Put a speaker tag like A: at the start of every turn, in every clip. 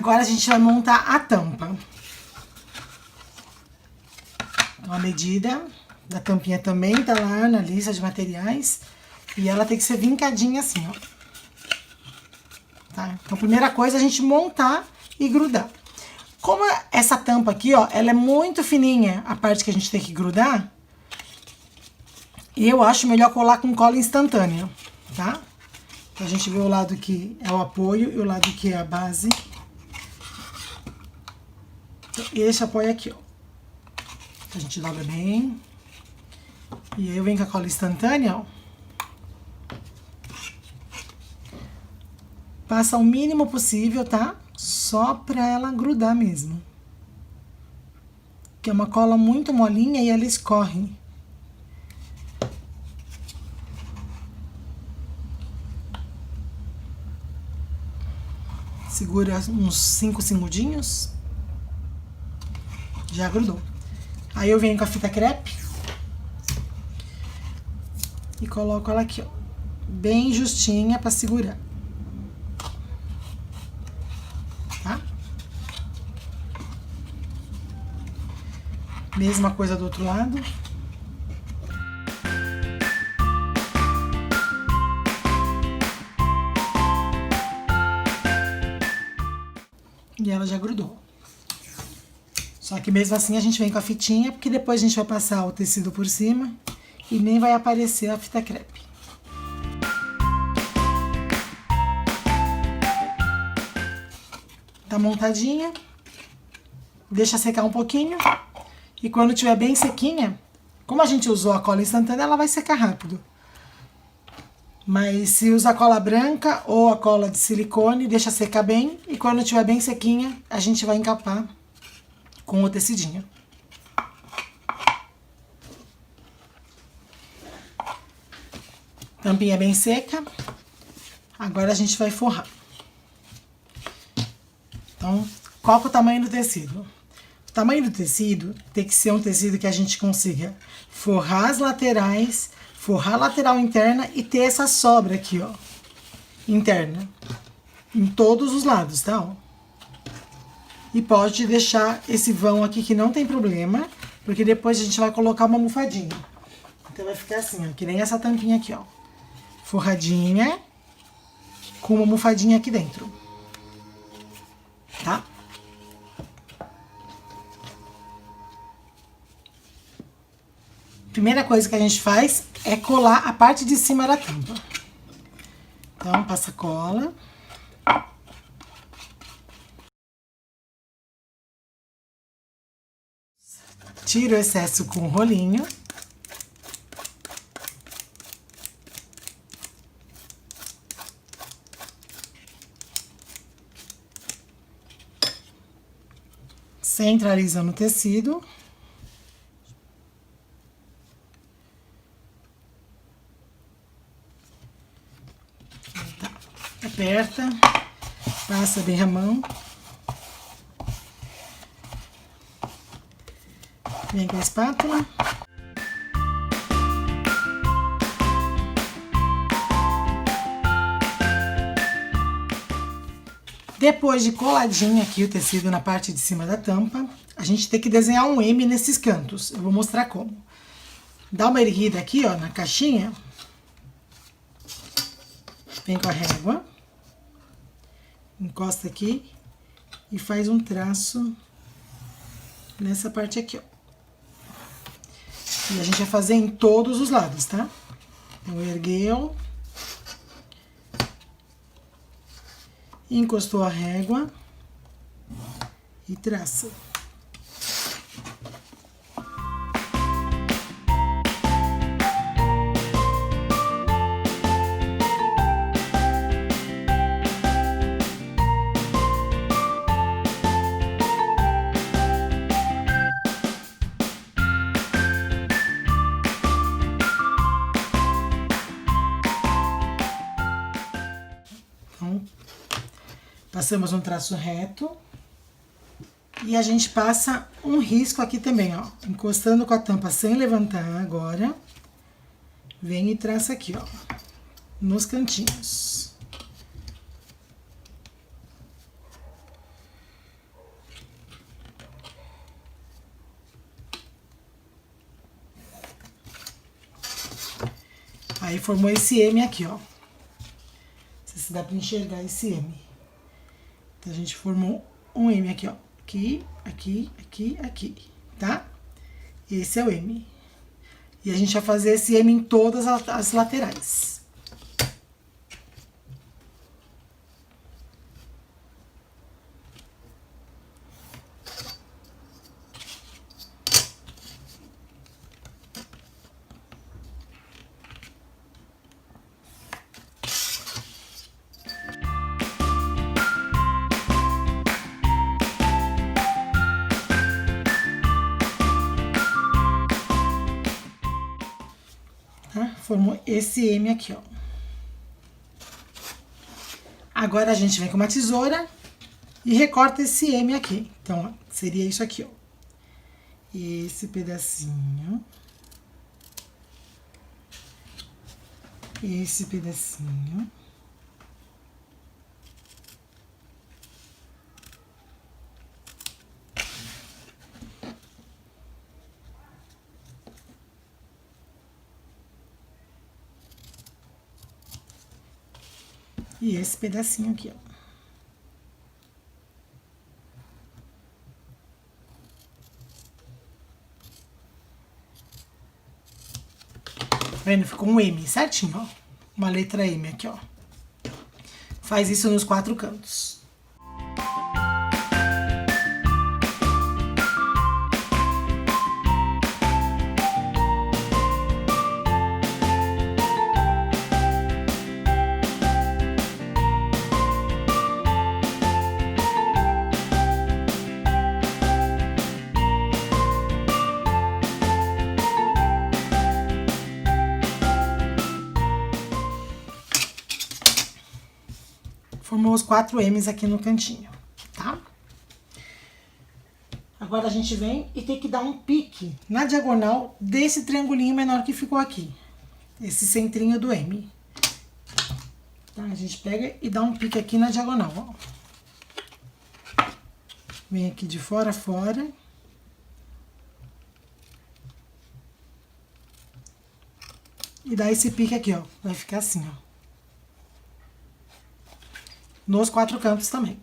A: Agora a gente vai montar a tampa. Então, a medida da tampinha também tá lá na lista de materiais. E ela tem que ser vincadinha assim, ó. Tá? Então, a primeira coisa é a gente montar e grudar. Como essa tampa aqui, ó, ela é muito fininha, a parte que a gente tem que grudar, eu acho melhor colar com cola instantânea, tá? A gente vê o lado que é o apoio e o lado que é a base. E esse apoio aqui, ó. A gente dobra bem. E aí eu venho com a cola instantânea, ó. Passa o mínimo possível, tá? Só pra ela grudar mesmo. Que é uma cola muito molinha e ela escorre. Segura uns 5 segundinhos. Já grudou. Aí eu venho com a fita crepe. E coloco ela aqui, ó. Bem justinha pra segurar. Tá? Mesma coisa do outro lado. E ela já grudou. Só que mesmo assim a gente vem com a fitinha, porque depois a gente vai passar o tecido por cima e nem vai aparecer a fita crepe. Tá montadinha. Deixa secar um pouquinho. E quando tiver bem sequinha, como a gente usou a cola instantânea, ela vai secar rápido. Mas se usar cola branca ou a cola de silicone, deixa secar bem. E quando estiver bem sequinha, a gente vai encapar com o tecidinho. Tampinha bem seca. Agora a gente vai forrar. Então, qual que é o tamanho do tecido? O tamanho do tecido tem que ser um tecido que a gente consiga forrar as laterais, forrar a lateral interna e ter essa sobra aqui, ó, interna, em todos os lados, tá? Ó. E pode deixar esse vão aqui que não tem problema, porque depois a gente vai colocar uma almofadinha. Então vai ficar assim, ó, que nem essa tampinha aqui, ó, forradinha, com uma almofadinha aqui dentro, tá? Primeira coisa que a gente faz é colar a parte de cima da tampa. Então, passa cola. Tira o excesso com o rolinho. Centraliza no tecido. Aperta, passa bem a mão. Vem com a espátula. Depois de coladinho aqui o tecido na parte de cima da tampa, a gente tem que desenhar um M nesses cantos. Eu vou mostrar como. Dá uma erguida aqui, ó, na caixinha. Vem com a régua. Encosta aqui e faz um traço nessa parte aqui, ó. E a gente vai fazer em todos os lados, tá? Então, ergueu. Encostou a régua e traça. Então, passamos um traço reto. E a gente passa um risco aqui também, ó. Encostando com a tampa sem levantar agora. Vem e traça aqui, ó. Nos cantinhos. Aí formou esse M aqui, ó. Não sei se dá pra enxergar esse M. Então, a gente formou um M aqui, ó. Aqui, aqui, aqui, aqui, tá? Esse é o M. E a gente vai fazer esse M em todas as laterais. Tá? Formou esse M aqui, ó. Agora a gente vem com uma tesoura e recorta esse M aqui. Então, ó, seria isso aqui, ó. Esse pedacinho. Esse pedacinho. E esse pedacinho aqui, ó. Tá vendo? Ficou um M certinho, ó. Uma letra M aqui, ó. Faz isso nos 4 cantos. Formou os 4 M's aqui no cantinho, tá? Agora a gente vem e tem que dar um pique na diagonal desse triangulinho menor que ficou aqui. Esse centrinho do M. Tá? A gente pega e dá um pique aqui na diagonal, ó. Vem aqui de fora a fora. E dá esse pique aqui, ó. Vai ficar assim, ó. Nos 4 cantos também.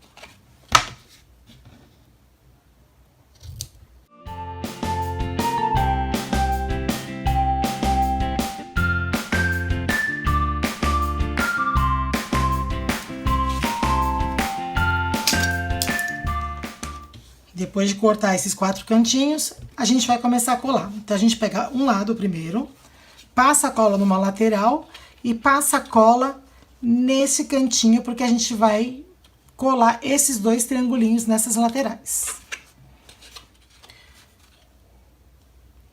A: Depois de cortar esses 4 cantinhos, a gente vai começar a colar. Então, a gente pega um lado primeiro, passa a cola numa lateral e passa a cola nesse cantinho, porque a gente vai colar esses 2 triangulinhos nessas laterais.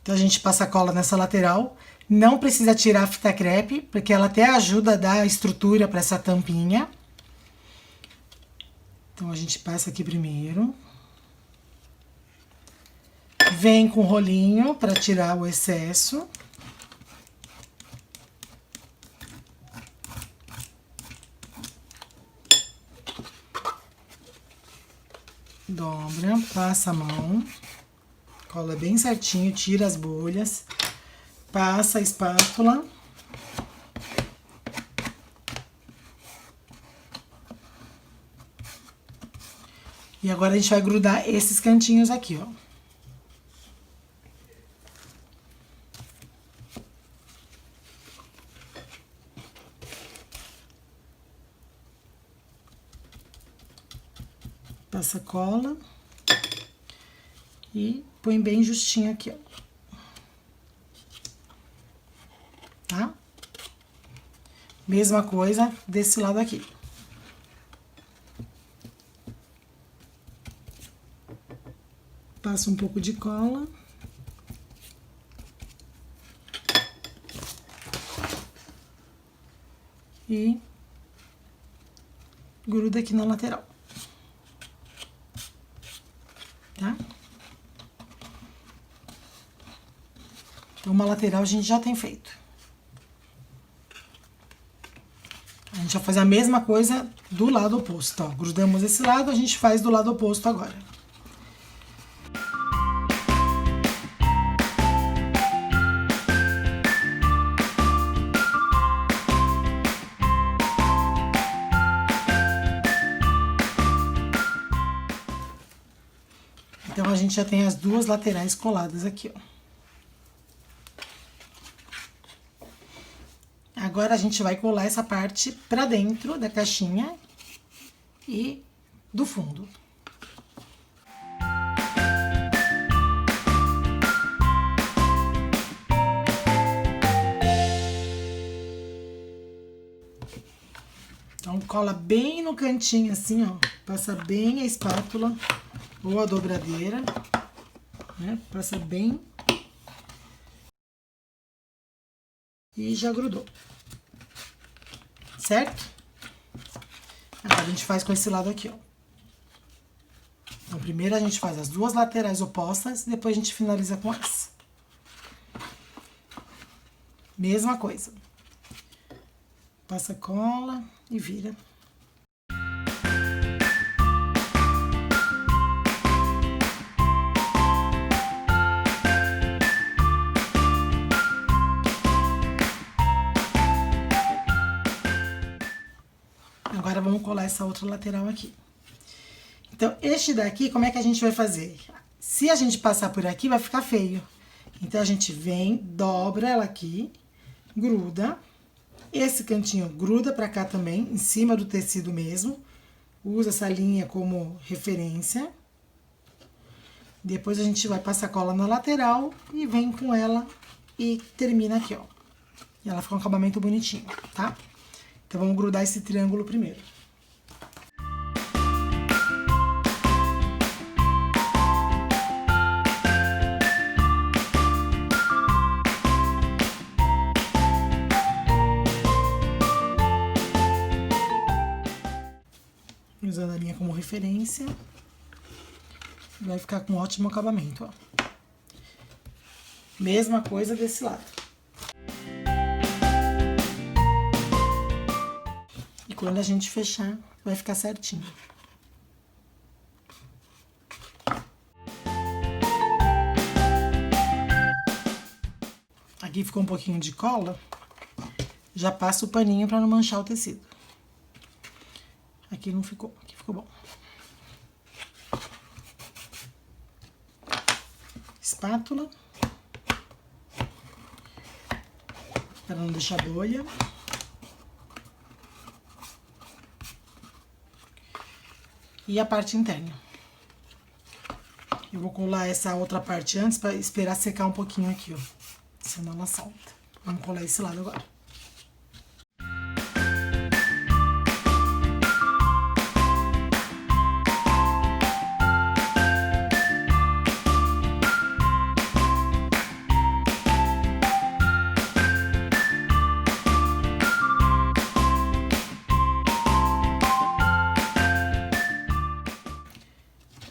A: Então, a gente passa a cola nessa lateral. Não precisa tirar a fita crepe, porque ela até ajuda a dar estrutura para essa tampinha. Então, a gente passa aqui primeiro. Vem com o rolinho para tirar o excesso. Dobra, passa a mão, cola bem certinho, tira as bolhas, passa a espátula. E agora a gente vai grudar esses cantinhos aqui, ó. Passa cola e põe bem justinho aqui, ó. Tá? Mesma coisa desse lado aqui. Passa um pouco de cola. E gruda aqui na lateral. Tá? Então, uma lateral a gente já tem feito. A gente vai fazer a mesma coisa do lado oposto, ó. Grudamos esse lado, a gente faz do lado oposto agora. Então, a gente já tem as duas laterais coladas aqui, ó. Agora, a gente vai colar essa parte pra dentro da caixinha e do fundo. Então, cola bem no cantinho, assim, ó. Passa bem a espátula ou a dobradeira, né? Passa bem. E já grudou. Certo? Agora, a gente faz com esse lado aqui, ó. Então, primeiro a gente faz as duas laterais opostas, depois a gente finaliza com essa. Mesma coisa. Passa cola e vira. Agora, vamos colar essa outra lateral aqui. Então, este daqui, como é que a gente vai fazer? Se a gente passar por aqui, vai ficar feio. Então, a gente vem, dobra ela aqui, gruda. Esse cantinho gruda pra cá também, em cima do tecido mesmo. Usa essa linha como referência. Depois, a gente vai passar cola na lateral e vem com ela e termina aqui, ó. E ela fica um acabamento bonitinho, tá? Então, vamos grudar esse triângulo primeiro. Usando a linha como referência. Vai ficar com um ótimo acabamento, ó. Mesma coisa desse lado. E quando a gente fechar, vai ficar certinho. Aqui ficou um pouquinho de cola. Já passa o paninho pra não manchar o tecido. Aqui não ficou, aqui ficou bom. Espátula. Para não deixar bolha. E a parte interna. Eu vou colar essa outra parte antes para esperar secar um pouquinho aqui, ó. Senão ela salta. Vamos colar esse lado agora.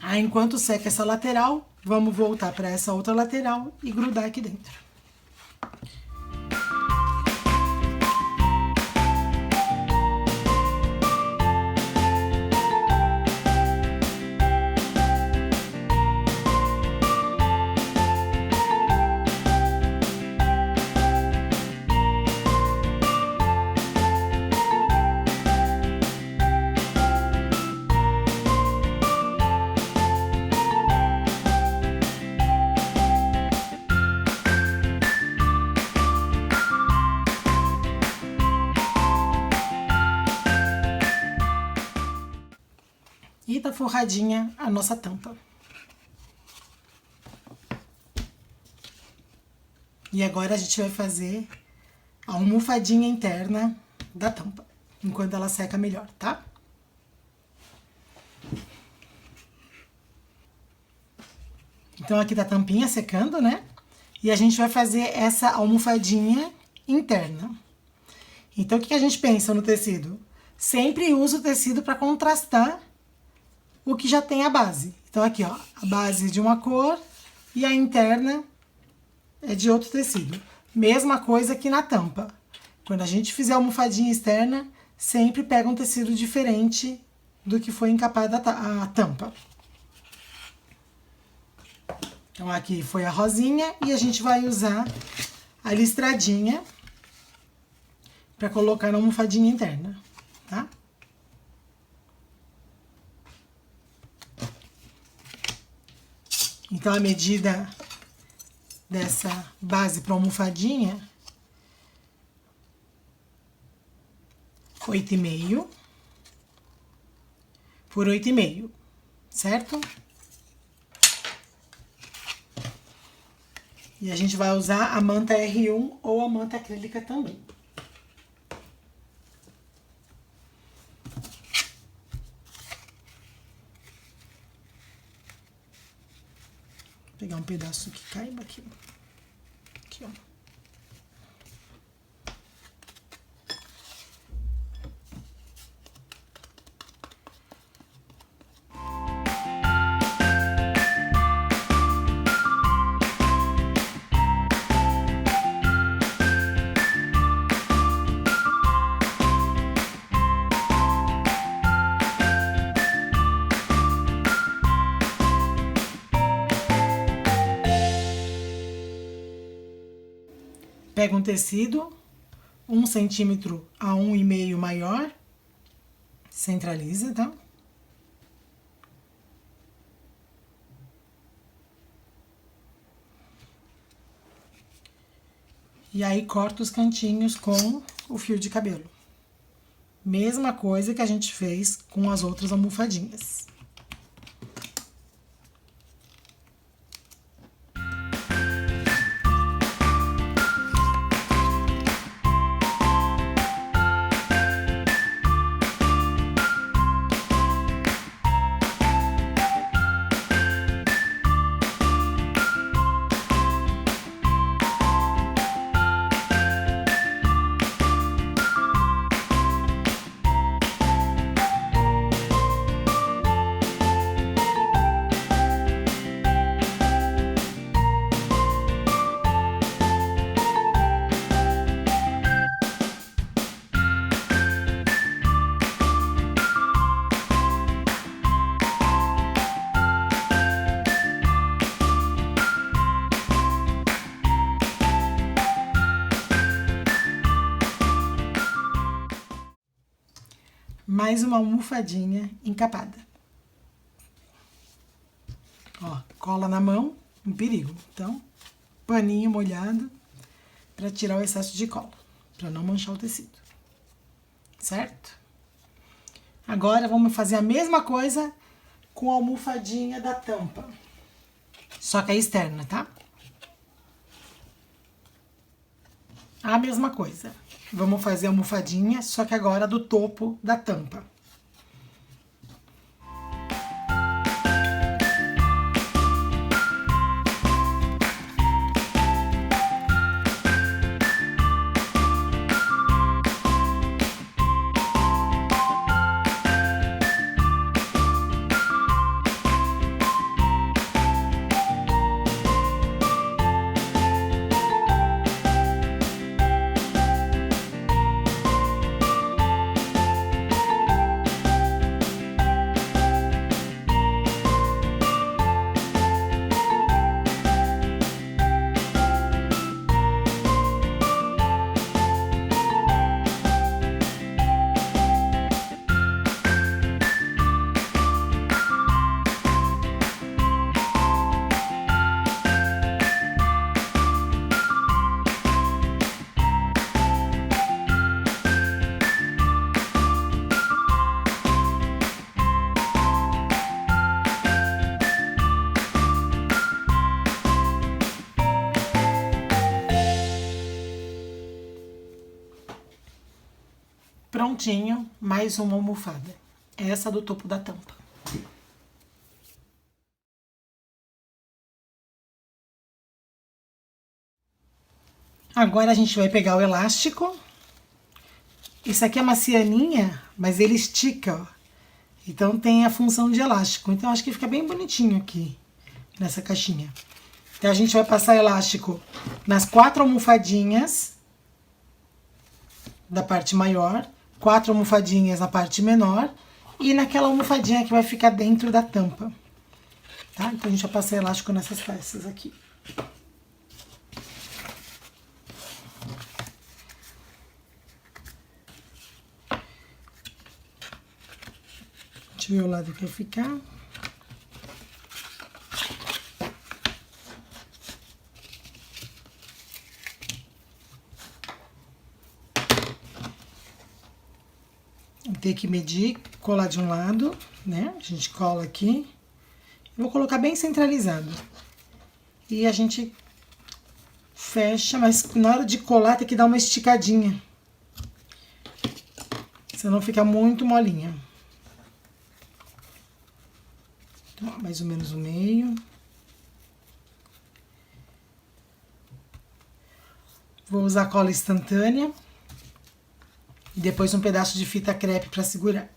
A: Aí, enquanto seca essa lateral, vamos voltar para essa outra lateral e grudar aqui dentro. E tá forradinha a nossa tampa. E agora a gente vai fazer a almofadinha interna da tampa, enquanto ela seca melhor, tá? Então, aqui tá a tampinha secando, né? E a gente vai fazer essa almofadinha interna. Então, o que a gente pensa no tecido? Sempre usa o tecido para contrastar o que já tem a base. Então, aqui, ó, a base de uma cor e a interna é de outro tecido. Mesma coisa aqui na tampa. Quando a gente fizer a almofadinha externa, sempre pega um tecido diferente do que foi encapada a tampa. Então, aqui foi a rosinha e a gente vai usar a listradinha para colocar na almofadinha interna, tá? Então, a medida dessa base para almofadinha, 8,5 por 8,5, certo? E a gente vai usar a manta R1 ou a manta acrílica também. Vou pegar um pedaço que caiba aqui. Aqui, ó. Pega um tecido, 1 centímetro a 1,5 maior, centraliza, tá? E aí corta os cantinhos com o fio de cabelo. Mesma coisa que a gente fez com as outras almofadinhas. Mais uma almofadinha encapada. Ó, cola na mão, um perigo. Então, paninho molhado para tirar o excesso de cola, para não manchar o tecido. Certo? Agora, vamos fazer a mesma coisa com a almofadinha da tampa. Só que a externa, tá? A mesma coisa. Vamos fazer a almofadinha, só que agora do topo da tampa. Prontinho, mais uma almofada. Essa do topo da tampa. Agora a gente vai pegar o elástico. Isso aqui é uma cianinha, mas ele estica, ó. Então tem a função de elástico. Então acho que fica bem bonitinho aqui, nessa caixinha. Então a gente vai passar elástico nas 4 almofadinhas da parte maior, 4 almofadinhas na parte menor e naquela almofadinha que vai ficar dentro da tampa, tá? Então a gente vai passar elástico nessas peças aqui. Deixa eu ver o lado que vai ficar. ter que medir, colar de um lado, né? A gente cola aqui. Vou colocar bem centralizado. E a gente fecha, mas na hora de colar tem que dar uma esticadinha. Senão fica muito molinha. Então, mais ou menos o meio. Vou usar cola instantânea. E depois um pedaço de fita crepe para segurar.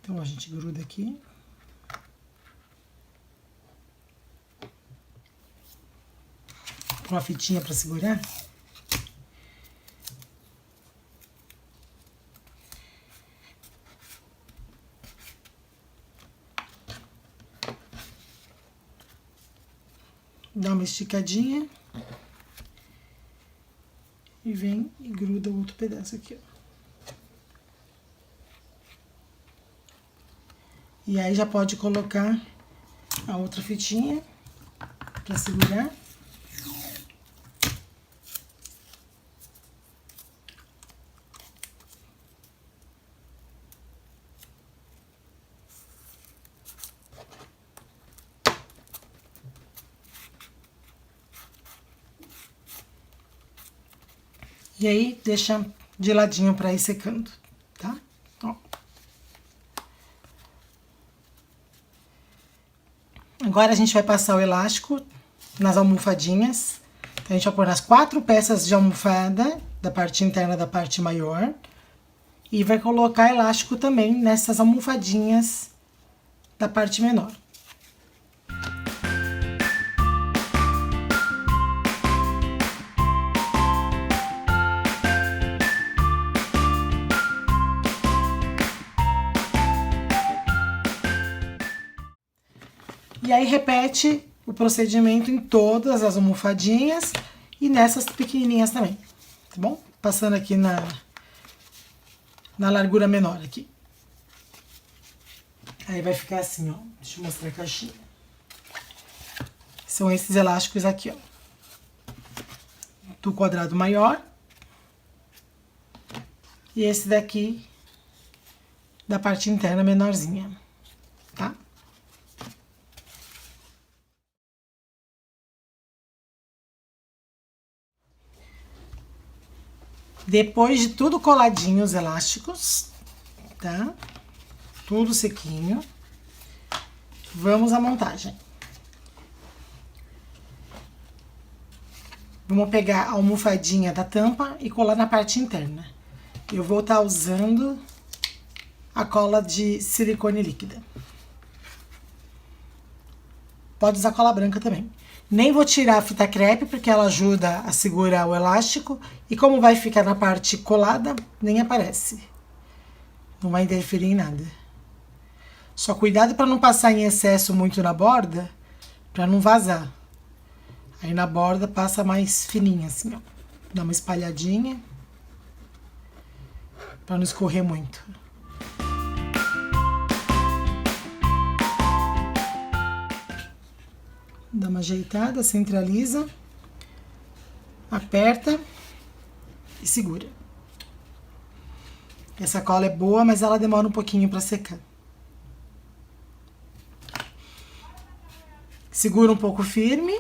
A: Então, a gente gruda aqui. Com uma fitinha para segurar. Dá uma esticadinha. E vem e gruda o outro pedaço aqui, ó. E aí já pode colocar a outra fitinha para segurar. E aí, deixa de ladinho para ir secando, tá? Ó. Agora a gente vai passar o elástico nas almofadinhas. Então, a gente vai pôr as 4 peças de almofada, da parte interna da parte maior. E vai colocar elástico também nessas almofadinhas da parte menor. E aí, repete o procedimento em todas as almofadinhas e nessas pequenininhas também, tá bom? Passando aqui na largura menor aqui. Aí vai ficar assim, ó. Deixa eu mostrar a caixinha. São esses elásticos aqui, ó. Do quadrado maior. E esse daqui da parte interna menorzinha, tá? Depois de tudo coladinho os elásticos, tá? Tudo sequinho. Vamos à montagem. Vamos pegar a almofadinha da tampa e colar na parte interna. Eu vou estar usando a cola de silicone líquida. Pode usar cola branca também. Nem vou tirar a fita crepe, porque ela ajuda a segurar o elástico. E como vai ficar na parte colada, nem aparece. Não vai interferir em nada. Só cuidado para não passar em excesso muito na borda, para não vazar. Aí na borda passa mais fininha, assim, ó. Dá uma espalhadinha, para não escorrer muito. Dá uma ajeitada, centraliza, aperta e segura. Essa cola é boa, mas ela demora um pouquinho para secar. Segura um pouco firme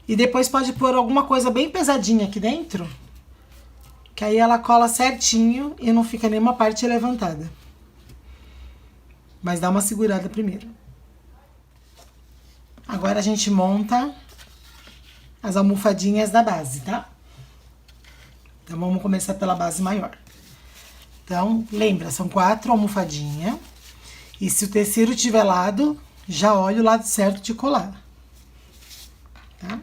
A: e depois pode pôr alguma coisa bem pesadinha aqui dentro, que aí ela cola certinho e não fica nenhuma parte levantada. Mas dá uma segurada primeiro. Agora a gente monta as almofadinhas da base, tá? Então vamos começar pela base maior. Então, lembra, são 4 almofadinhas. E se o tecido tiver lado, já olha o lado certo de colar. Tá?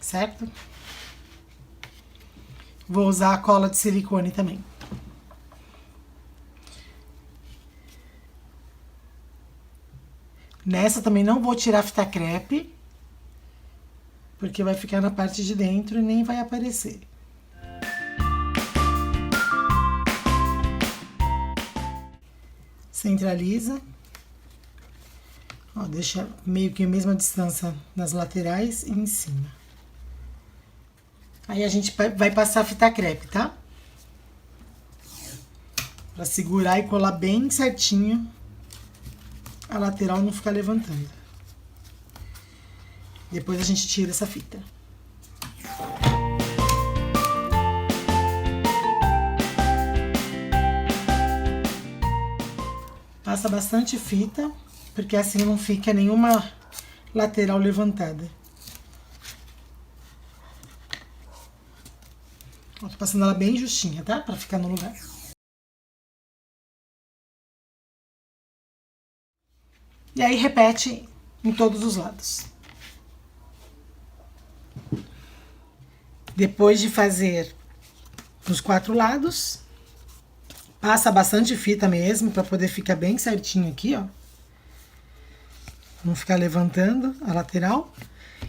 A: Certo? Vou usar a cola de silicone também. Nessa também não vou tirar fita crepe, porque vai ficar na parte de dentro e nem vai aparecer. Centraliza. Ó, deixa meio que a mesma distância nas laterais e em cima. Aí a gente vai passar fita crepe, tá? Pra segurar e colar bem certinho a lateral não ficar levantando. Depois a gente tira essa fita. Passa bastante fita, porque assim não fica nenhuma lateral levantada. Ó, tô passando ela bem justinha, tá? Pra ficar no lugar. E aí repete em todos os lados. Depois de fazer nos 4 lados, passa bastante fita mesmo, para poder ficar bem certinho aqui, ó. Não ficar levantando a lateral.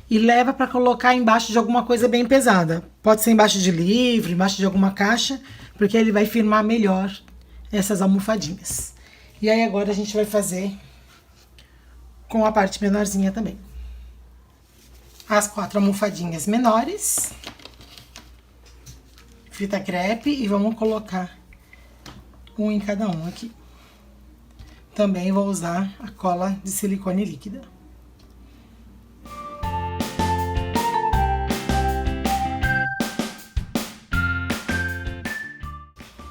A: E leva para colocar embaixo de alguma coisa bem pesada. Pode ser embaixo de livro, embaixo de alguma caixa, porque ele vai firmar melhor essas almofadinhas. E aí agora a gente vai fazer com a parte menorzinha também. As 4 almofadinhas menores. Fita crepe e vamos colocar um em cada um aqui. Também vou usar a cola de silicone líquida.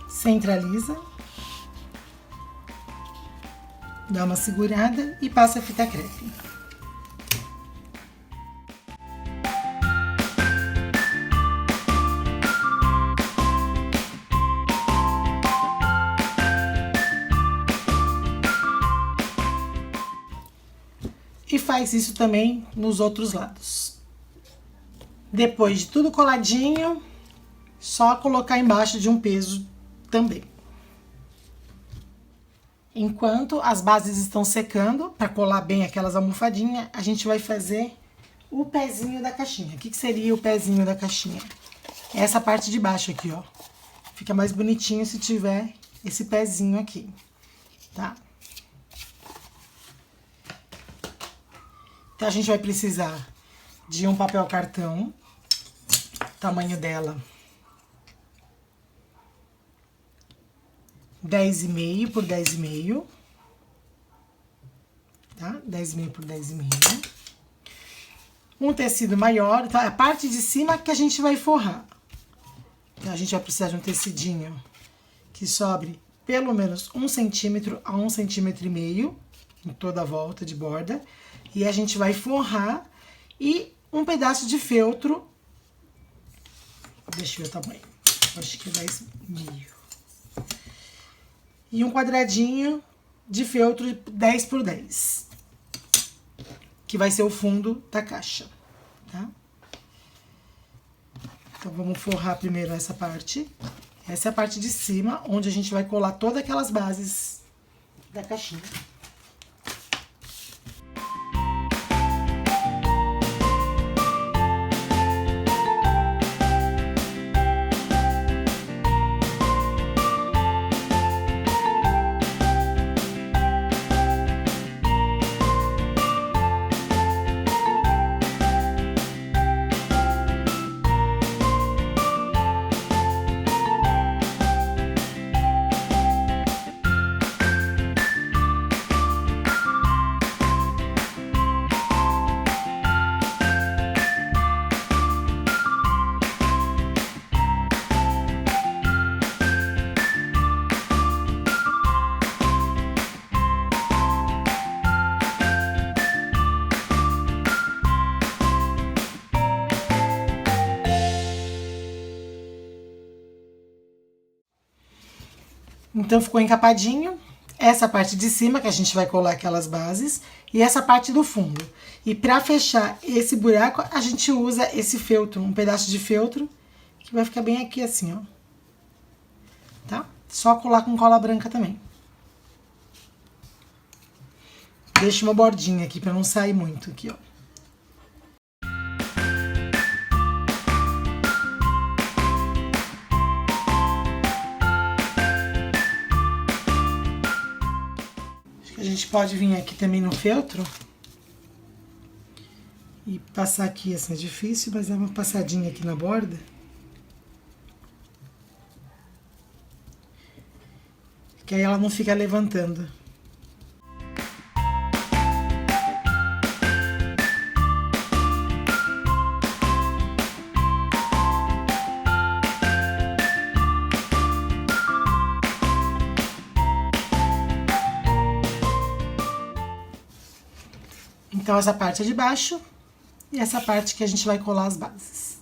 A: Centraliza. Dá uma segurada e passa a fita crepe. E faz isso também nos outros lados. Depois de tudo coladinho, só colocar embaixo de um peso também. Enquanto as bases estão secando, para colar bem aquelas almofadinhas, a gente vai fazer o pezinho da caixinha. O que seria o pezinho da caixinha? Essa parte de baixo aqui, ó. Fica mais bonitinho se tiver esse pezinho aqui, tá? Então, a gente vai precisar de um papel cartão, tamanho dela 10,5 por 10,5, tá? 10,5 por 10,5. Um tecido maior, tá? A parte de cima que a gente vai forrar. Então, a gente vai precisar de um tecidinho que sobre pelo menos 1 centímetro a 1,5 centímetro em toda a volta de borda. E a gente vai forrar e um pedaço de feltro. Deixa eu ver o tamanho. Acho que é 10,5. E um quadradinho de feltro 10 por 10. Que vai ser o fundo da caixa, tá? Então, vamos forrar primeiro essa parte. Essa é a parte de cima, onde a gente vai colar todas aquelas bases da caixinha. Então, ficou encapadinho. Essa parte de cima, que a gente vai colar aquelas bases, e essa parte do fundo. E pra fechar esse buraco, a gente usa esse feltro, um pedaço de feltro, que vai ficar bem aqui assim, ó. Tá? Só colar com cola branca também. Deixa uma bordinha aqui pra não sair muito aqui, ó. A gente pode vir aqui também no feltro e passar aqui, assim, é difícil, mas é uma passadinha aqui na borda. Que aí ela não fica levantando. Então, essa parte é de baixo e essa parte que a gente vai colar as bases.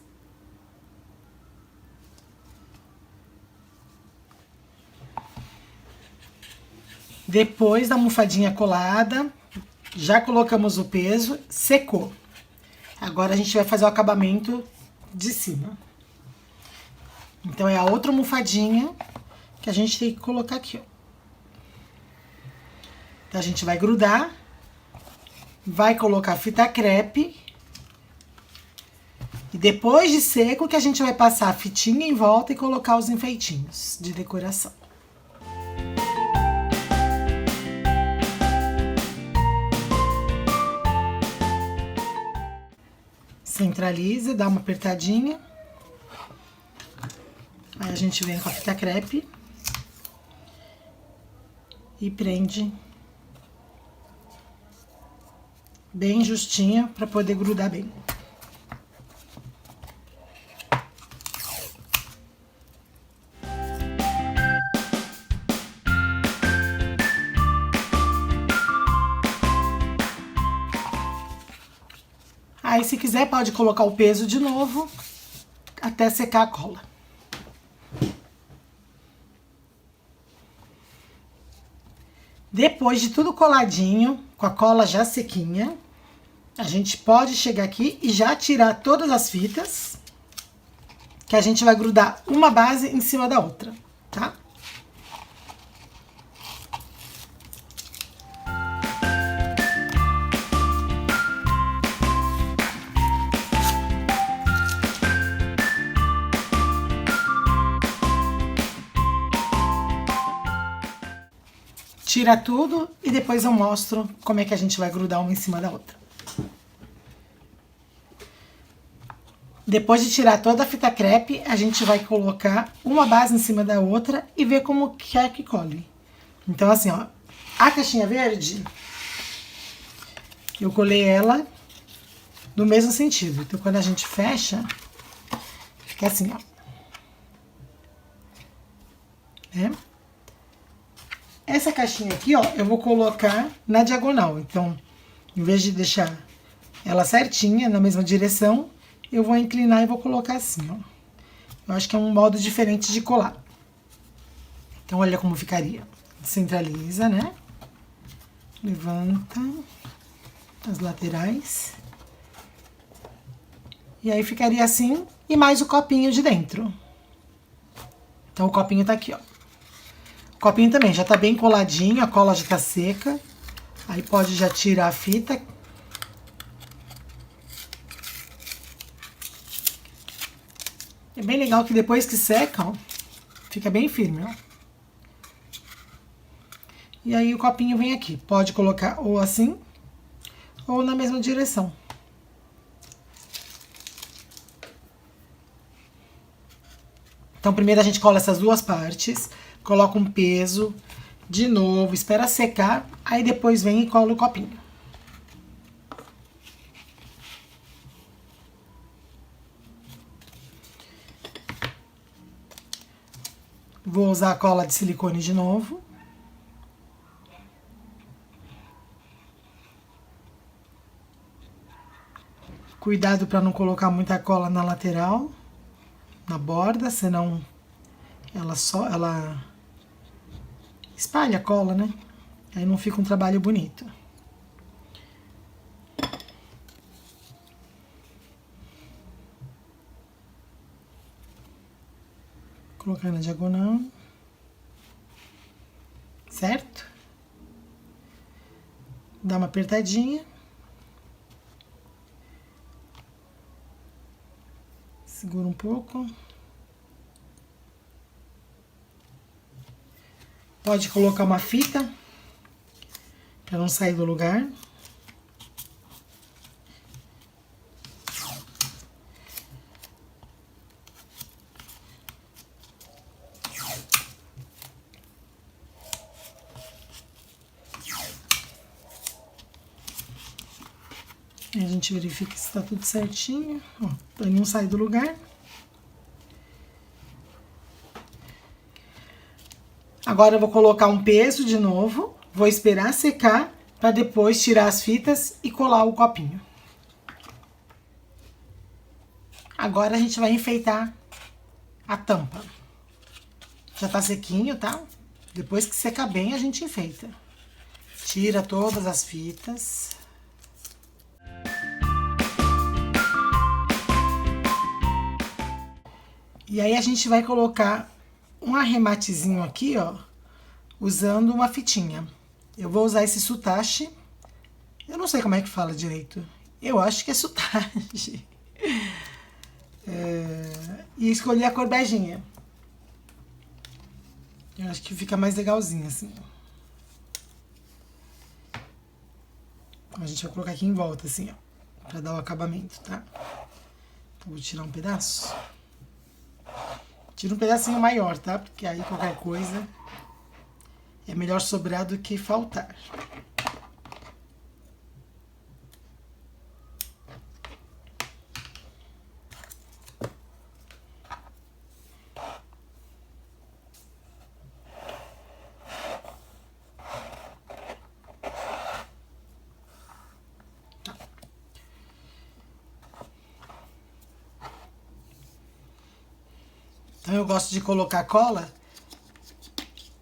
A: Depois da almofadinha colada, já colocamos o peso, secou. Agora a gente vai fazer o acabamento de cima. Então, é a outra almofadinha que a gente tem que colocar aqui, ó. Então, a gente vai grudar. Vai colocar fita crepe. E depois de seco que a gente vai passar a fitinha em volta e colocar os enfeitinhos de decoração. Centraliza, dá uma apertadinha. Aí a gente vem com a fita crepe e prende bem justinho para poder grudar bem. Aí, se quiser, pode colocar o peso de novo até secar a cola. Depois de tudo coladinho, com a cola já sequinha, a gente pode chegar aqui e já tirar todas as fitas, que a gente vai grudar uma base em cima da outra, tá? Tira tudo e depois eu mostro como é que a gente vai grudar uma em cima da outra. Depois de tirar toda a fita crepe, a gente vai colocar uma base em cima da outra e ver como quer que cole. Então, assim, ó, a caixinha verde, eu colei ela no mesmo sentido. Então, quando a gente fecha, fica assim, ó. Né? Essa caixinha aqui, ó, eu vou colocar na diagonal. Então, em vez de deixar ela certinha, na mesma direção, eu vou inclinar e vou colocar assim, ó. Eu acho que é um modo diferente de colar. Então, olha como ficaria. Centraliza, né? Levanta as laterais. E aí ficaria assim, e mais o copinho de dentro. Então, o copinho tá aqui, ó. O copinho também já tá bem coladinho, a cola já tá seca. Aí pode já tirar a fita. É bem legal que depois que seca, ó, fica bem firme, ó. E aí o copinho vem aqui. Pode colocar ou assim, ou na mesma direção. Então, primeiro a gente cola essas duas partes. Coloca um peso, de novo, espera secar, aí depois vem e cola o copinho. Vou usar a cola de silicone de novo. Cuidado para não colocar muita cola na lateral, na borda, senão ela espalha a cola, né? Aí não fica um trabalho bonito. Colocar na diagonal. Certo? Dá uma apertadinha. Segura um pouco. Pode colocar uma fita Pra não sair do lugar. A gente verifica se tá tudo certinho, ó, pra não sair do lugar. Agora eu vou colocar um peso de novo, vou esperar secar para depois tirar as fitas e colar o copinho. Agora a gente vai enfeitar a tampa. Já tá sequinho, tá? Depois que secar bem, a gente enfeita. Tira todas as fitas. E aí a gente vai colocar um arrematezinho aqui, ó, usando uma fitinha. Eu vou usar esse soutache. Eu não sei como é que fala direito. Eu acho que é soutache. E escolhi a cor beijinha. Eu acho que fica mais legalzinho assim. A gente vai colocar aqui em volta, assim, ó, pra dar o acabamento, tá? Então, vou tirar um pedaço. Tira um pedacinho maior, tá? Porque aí qualquer coisa é melhor sobrar do que faltar. Então eu gosto de colocar cola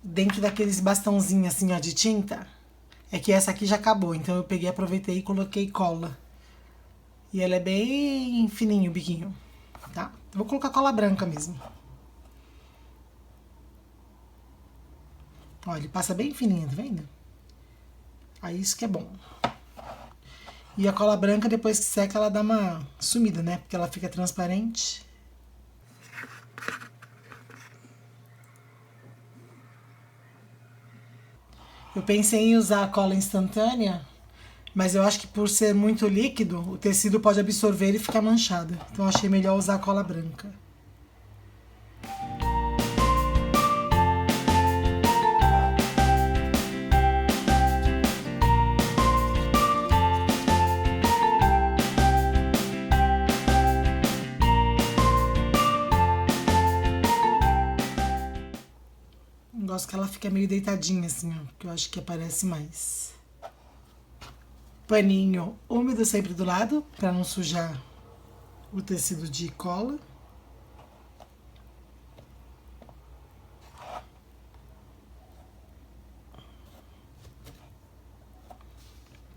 A: dentro daqueles bastãozinhos assim, ó, de tinta. É que essa aqui já acabou, então eu peguei, aproveitei e coloquei cola. E ela é bem fininho o biquinho, tá? Eu vou colocar cola branca mesmo. Ó, ele passa bem fininho, tá vendo? Aí isso que é bom. E a cola branca, depois que seca, ela dá uma sumida, né? Porque ela fica transparente. Eu pensei em usar a cola instantânea, mas eu acho que por ser muito líquido, o tecido pode absorver e ficar manchado. Então eu achei melhor usar a cola branca. Gosto que ela fica meio deitadinha assim, ó, que eu acho que aparece mais. Paninho úmido sempre do lado, para não sujar o tecido de cola.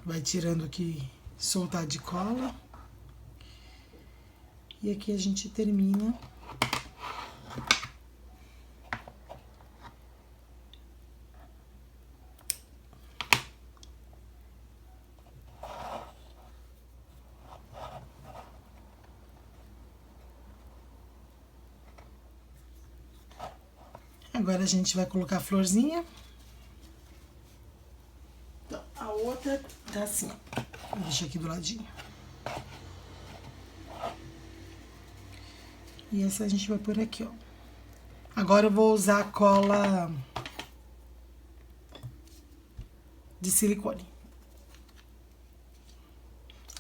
A: Vai tirando o que soltar de cola. E aqui a gente termina. Agora a gente vai colocar a florzinha. Então, a outra tá assim, ó. Vou deixar aqui do ladinho. E essa a gente vai por aqui, ó. Agora eu vou usar a cola de silicone.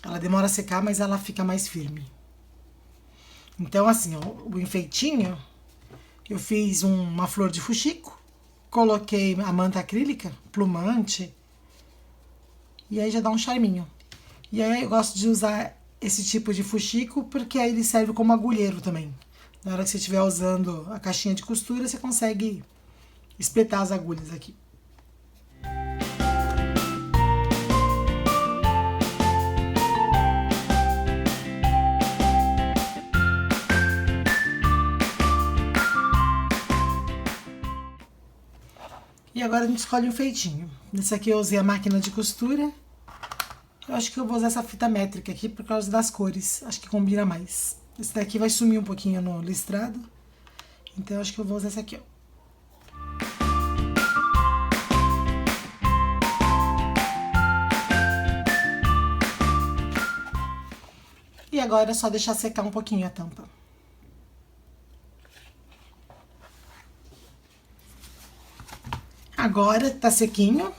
A: Ela demora a secar, mas ela fica mais firme. Então, assim, ó, o enfeitinho, eu fiz uma flor de fuxico, coloquei a manta acrílica, plumante, e aí já dá um charminho. E aí eu gosto de usar esse tipo de fuxico, porque aí ele serve como agulheiro também. Na hora que você estiver usando a caixinha de costura, você consegue espetar as agulhas aqui. E agora a gente escolhe o feitinho. Nesse aqui eu usei a máquina de costura. Eu acho que eu vou usar essa fita métrica aqui por causa das cores. Acho que combina mais. Esse daqui vai sumir um pouquinho no listrado. Então eu acho que eu vou usar essa aqui, ó. agora é só deixar secar um pouquinho a tampa. Agora tá sequinho.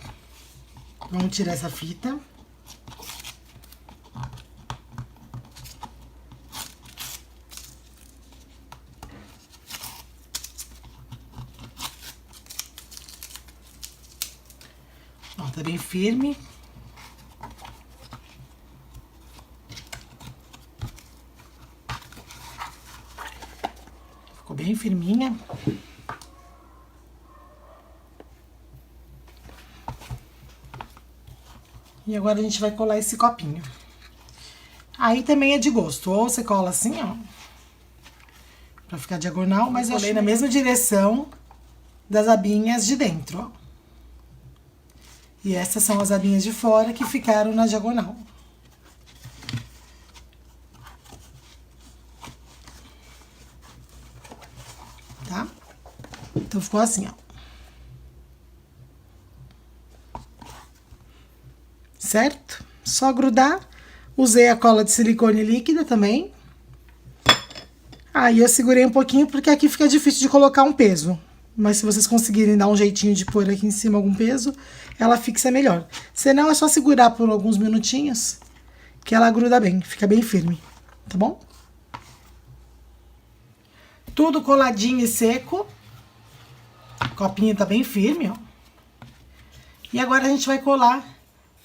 A: Vamos tirar essa fita. Ó, tá bem firme. Ficou bem firminha. E agora a gente vai colar esse copinho. Aí também é de gosto. Ou você cola assim, ó. Pra ficar diagonal, mas eu colei na mesma direção das abinhas de dentro, ó. E essas são as abinhas de fora que ficaram na diagonal. Tá? Então ficou assim, ó. Certo? Só grudar. Usei a cola de silicone líquida também. Aí eu segurei um pouquinho porque aqui fica difícil de colocar um peso. Mas se vocês conseguirem dar um jeitinho de pôr aqui em cima algum peso, ela fixa melhor. Senão é só segurar por alguns minutinhos que ela gruda bem, fica bem firme, tá bom? Tudo coladinho e seco. O copinho tá bem firme, ó. E agora a gente vai colar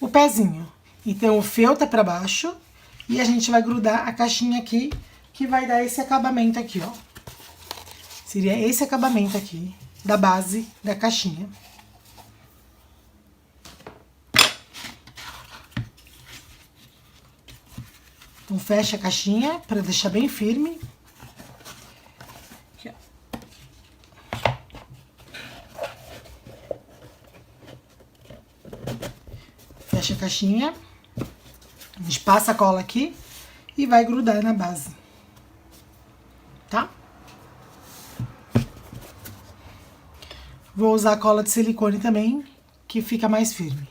A: o pezinho. Então o feltro é pra baixo e a gente vai grudar a caixinha aqui, que vai dar esse acabamento aqui, ó. Seria esse acabamento aqui, da base da caixinha. Então fecha a caixinha pra deixar bem firme. Aqui, ó. Fecha a caixinha. A gente passa a cola aqui e vai grudar na base. Tá? Vou usar a cola de silicone também, que fica mais firme.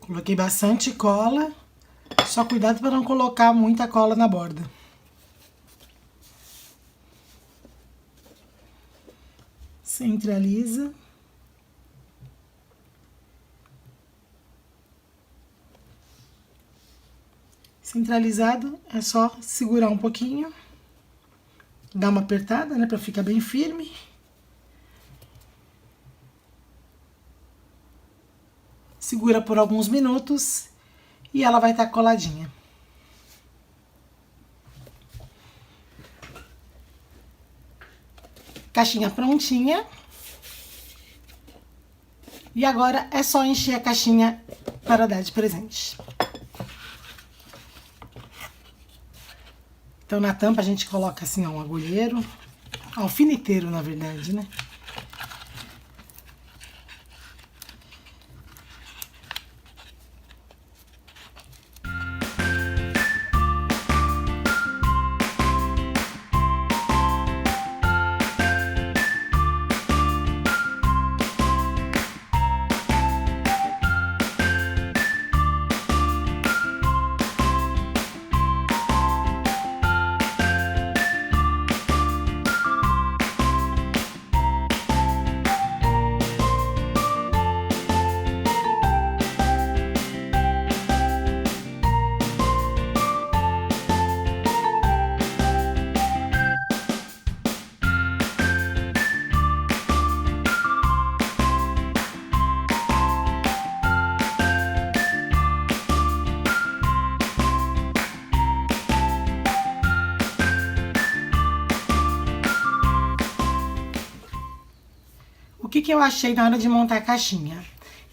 A: Coloquei bastante cola, só cuidado para não colocar muita cola na borda. Centraliza. Centralizado, é só segurar um pouquinho, dar uma apertada, né, para ficar bem firme. Segura por alguns minutos e ela vai estar coladinha. Caixinha prontinha. E agora é só encher a caixinha para dar de presente. Então, na tampa a gente coloca assim, ó, um agulheiro, alfineteiro, na verdade, né? O que eu achei na hora de montar a caixinha?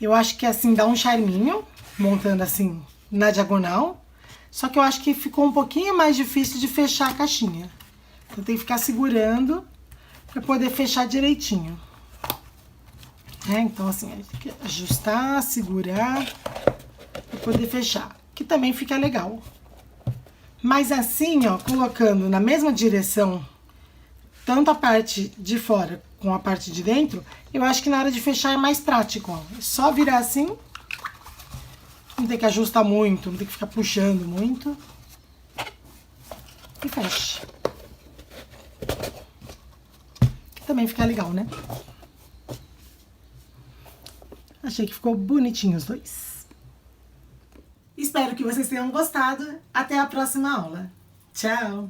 A: Eu acho que assim dá um charminho, montando assim na diagonal. Só que eu acho que ficou um pouquinho mais difícil de fechar a caixinha. Então tem que ficar segurando para poder fechar direitinho. Então assim, tem que ajustar, segurar para poder fechar. Que também fica legal. Mas assim, ó, colocando na mesma direção, tanto a parte de fora com a parte de dentro, eu acho que na hora de fechar é mais prático, ó. É só virar assim, não tem que ajustar muito, não tem que ficar puxando muito. E fecha. Também fica legal, né? Achei que ficou bonitinho os dois. Espero que vocês tenham gostado. Até a próxima aula. Tchau!